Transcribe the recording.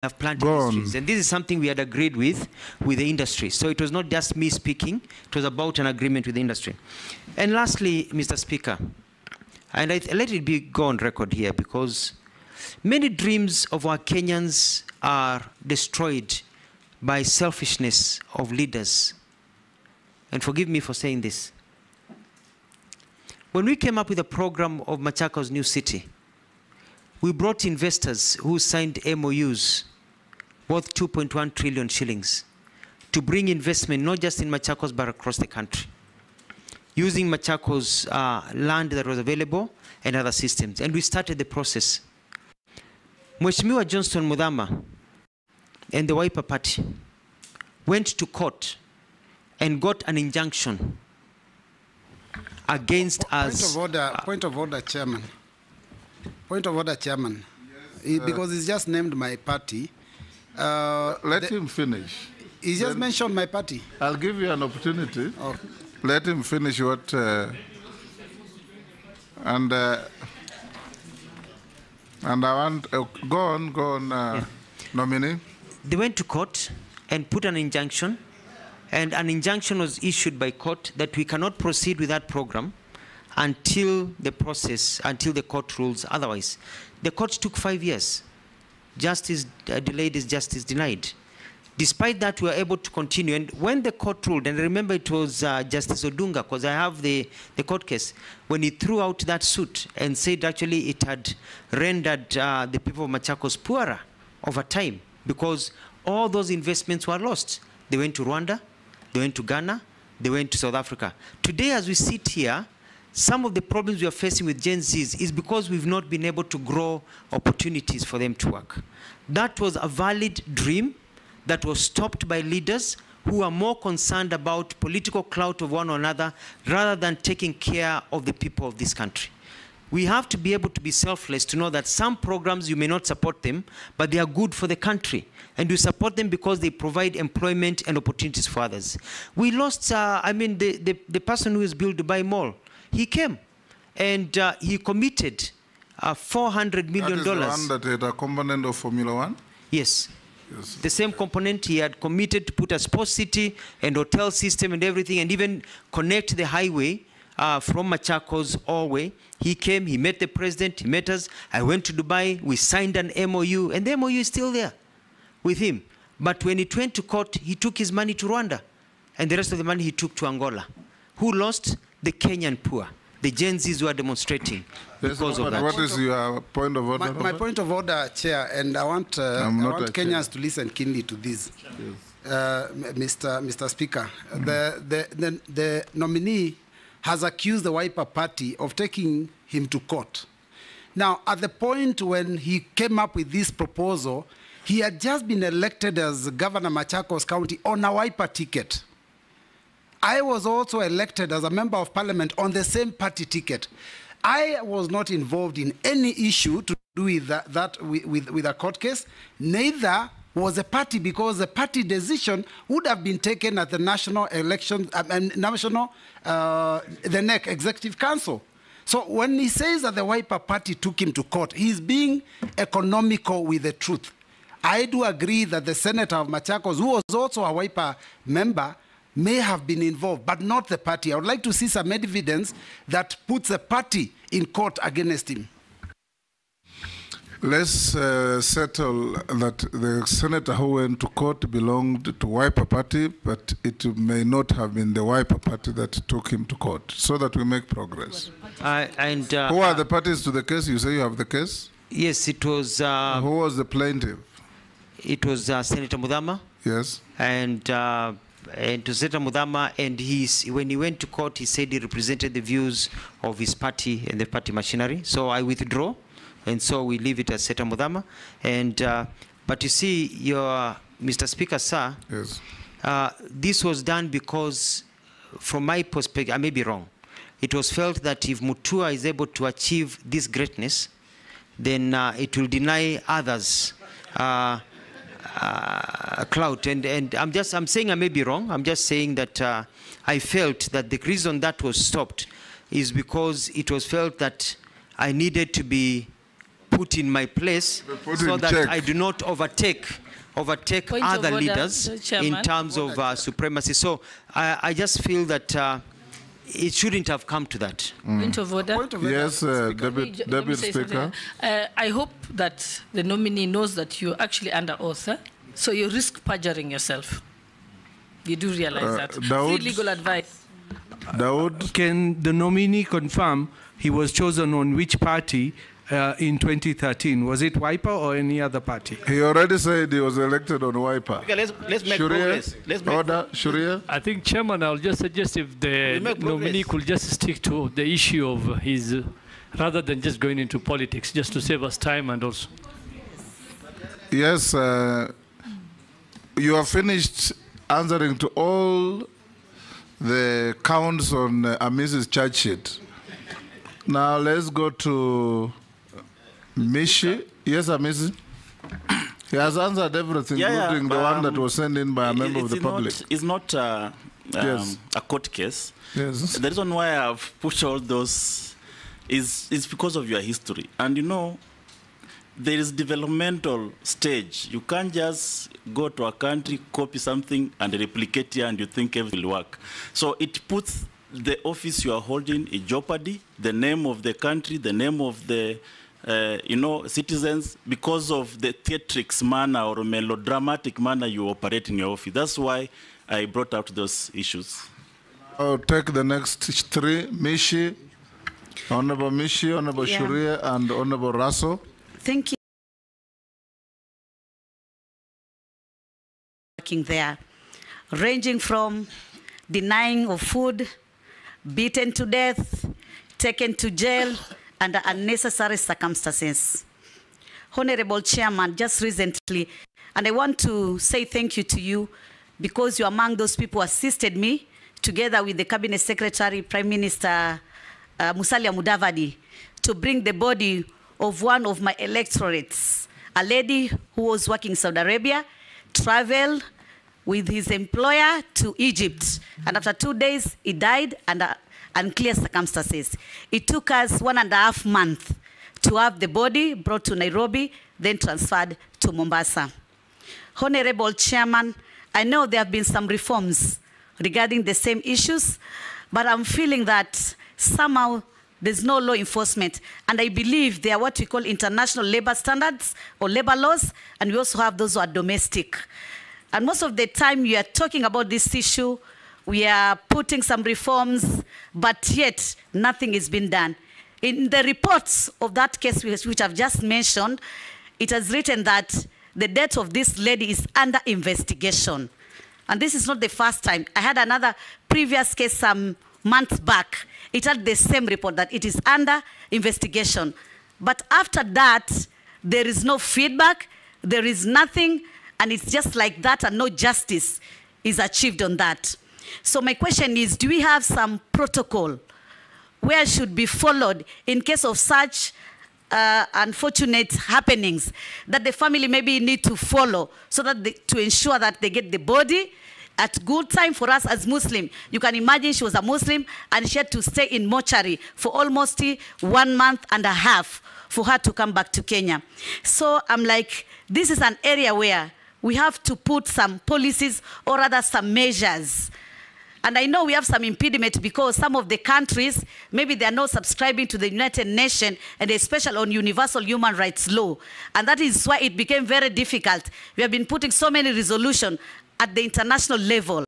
have planted these trees. And this is something we had agreed with the industry. So it was not just me speaking, it was about an agreement with the industry. And lastly, Mr. Speaker, and let it go on record here, because many dreams of our Kenyans are destroyed by selfishness of leaders. And forgive me for saying this. When we came up with a program of Machakos New City, we brought investors who signed MOUs worth 2.1 trillion shillings to bring investment not just in Machakos but across the country, using Machakos land that was available and other systems. And we started the process. Mheshimiwa Johnston Muthama and the Wiper Party went to court and got an injunction against us. Point of order, Chairman. Point of order, Chairman. Yes, because he's just named my party. Let him finish. He just mentioned my party. I'll give you an opportunity. Oh. Let him finish what... and I want... go on, yeah. Nominee. They went to court and put an injunction, and an injunction was issued by court that we cannot proceed with that program until the court rules otherwise. The court took 5 years. Justice delayed is justice denied. Despite that, we were able to continue. And when the court ruled, and remember it was Justice Odunga, because I have the court case, when he threw out that suit and said actually it had rendered the people of Machakos poorer over time, because all those investments were lost. They went to Rwanda, they went to Ghana, they went to South Africa. Today, as we sit here, some of the problems we are facing with Gen Zs is because we've not been able to grow opportunities for them to work. That was a valid dream that was stopped by leaders who are more concerned about political clout of one another rather than taking care of the people of this country. We have to be able to be selfless to know that some programs you may not support them, but they are good for the country. And you support them because they provide employment and opportunities for others. We lost, the person who has built Dubai Mall, he came and he committed $400 million. That is the one that had a component of Formula One? Yes. Yes. The same component. He had committed to put a sports city and hotel system and everything, and even connect the highway from Machakos all the way. He came, he met the president, he met us. I went to Dubai, we signed an MOU, and the MOU is still there with him. But when it went to court, he took his money to Rwanda, and the rest of the money he took to Angola. Who lost? The Kenyan poor. The Gen Zs who are demonstrating because of that. What is your point of order? My point of order, Chair, and I want Kenyans to listen keenly to this. Yes. Mr. Speaker, the nominee has accused the Wiper Party of taking him to court. Now, at the point when he came up with this proposal, he had just been elected as Governor Machakos County on a Wiper ticket. I was also elected as a member of parliament on the same party ticket. I was not involved in any issue to do with with a court case. Neither was the party, because the party decision would have been taken at the national election, the NEC Executive Council. So when he says that the Wiper Party took him to court, he's being economical with the truth. I do agree that the senator of Machakos, who was also a Wiper member, may have been involved, but not the party. I would like to see some evidence that puts the party in court against him. Let's settle that the senator who went to court belonged to Wiper Party, but it may not have been the Wiper Party that took him to court, so that we make progress. Who are the parties to the case? You say you have the case? Yes, it was... who was the plaintiff? It was Senator Muthama. Yes. And to Senator Muthama, and when he went to court, he said he represented the views of his party and the party machinery. So I withdraw, and so we leave it as Senator Muthama. And but you see, Mr. Speaker, sir, yes. This was done because, from my perspective, I may be wrong. It was felt that if Mutua is able to achieve this greatness, then it will deny others clout, and I'm saying I may be wrong. I'm just saying that I felt that the reason that was stopped is because it was felt that I needed to be put in my place so that I do not overtake other leaders in terms of supremacy. So I just feel that it shouldn't have come to that. Point of order. Yes, Deputy Speaker. I hope that the nominee knows that you're actually under oath, so you risk perjuring yourself. You do realize that. Free legal advice. Dawood, can the nominee confirm he was chosen on which party in 2013? Was it Wiper or any other party? He already said he was elected on Wiper. Okay, let's make progress. Order, Sharia. I think, Chairman, I'll just suggest if the nominee could just stick to the issue of his, rather than just going into politics, just to save us time and also. Yes, you have finished answering to all the counts on Amis's charge sheet. Now let's go to Mishi. Yes, Amisi. He has answered everything, including the one that was sent in by a member of the public. It's not a court case. Yes. The reason why I've pushed all those is because of your history. And you know, there is developmental stage. You can't just go to a country, copy something, and replicate here, and you think everything will work. So it puts the office you are holding in jeopardy, the name of the country, the name of the citizens, because of the theatrics manner or melodramatic manner you operate in your office. That's why I brought out those issues. I'll take the next three. Mishi, Honorable Mishi, Honorable Sharia, and Honorable Raso. Thank you. Working there, ranging from denying of food, beaten to death, taken to jail under unnecessary circumstances. Honorable Chairman, just recently, and I want to say thank you to you because you're among those people who assisted me together with the Cabinet Secretary, Prime Minister Musalia Mudavadi, to bring the body of one of my electorates, a lady who was working in Saudi Arabia, traveled with his employer to Egypt. And after 2 days, he died under unclear circumstances. It took us 1.5 months to have the body brought to Nairobi, then transferred to Mombasa. Honorable Chairman, I know there have been some reforms regarding the same issues, but I'm feeling that somehow there's no law enforcement. And I believe they are what we call international labor standards or labor laws, and we also have those who are domestic. And most of the time we are talking about this issue, we are putting some reforms, but yet nothing is being done. In the reports of that case which I've just mentioned, it has written that the death of this lady is under investigation. And this is not the first time. I had another previous case some months back. It had the same report that it is under investigation. But after that, there is no feedback, there is nothing, and it's just like that, and no justice is achieved on that. So my question is, do we have some protocol where should be followed in case of such unfortunate happenings that the family maybe need to follow so that to ensure that they get the body at good time? For us as Muslim, you can imagine she was a Muslim and she had to stay in mortuary for almost 1.5 months for her to come back to Kenya. So I'm like, this is an area where we have to put some policies or rather some measures. And I know we have some impediment because some of the countries, maybe they are not subscribing to the United Nations and especially on universal human rights law. And that is why it became very difficult. We have been putting so many resolutions at the international level.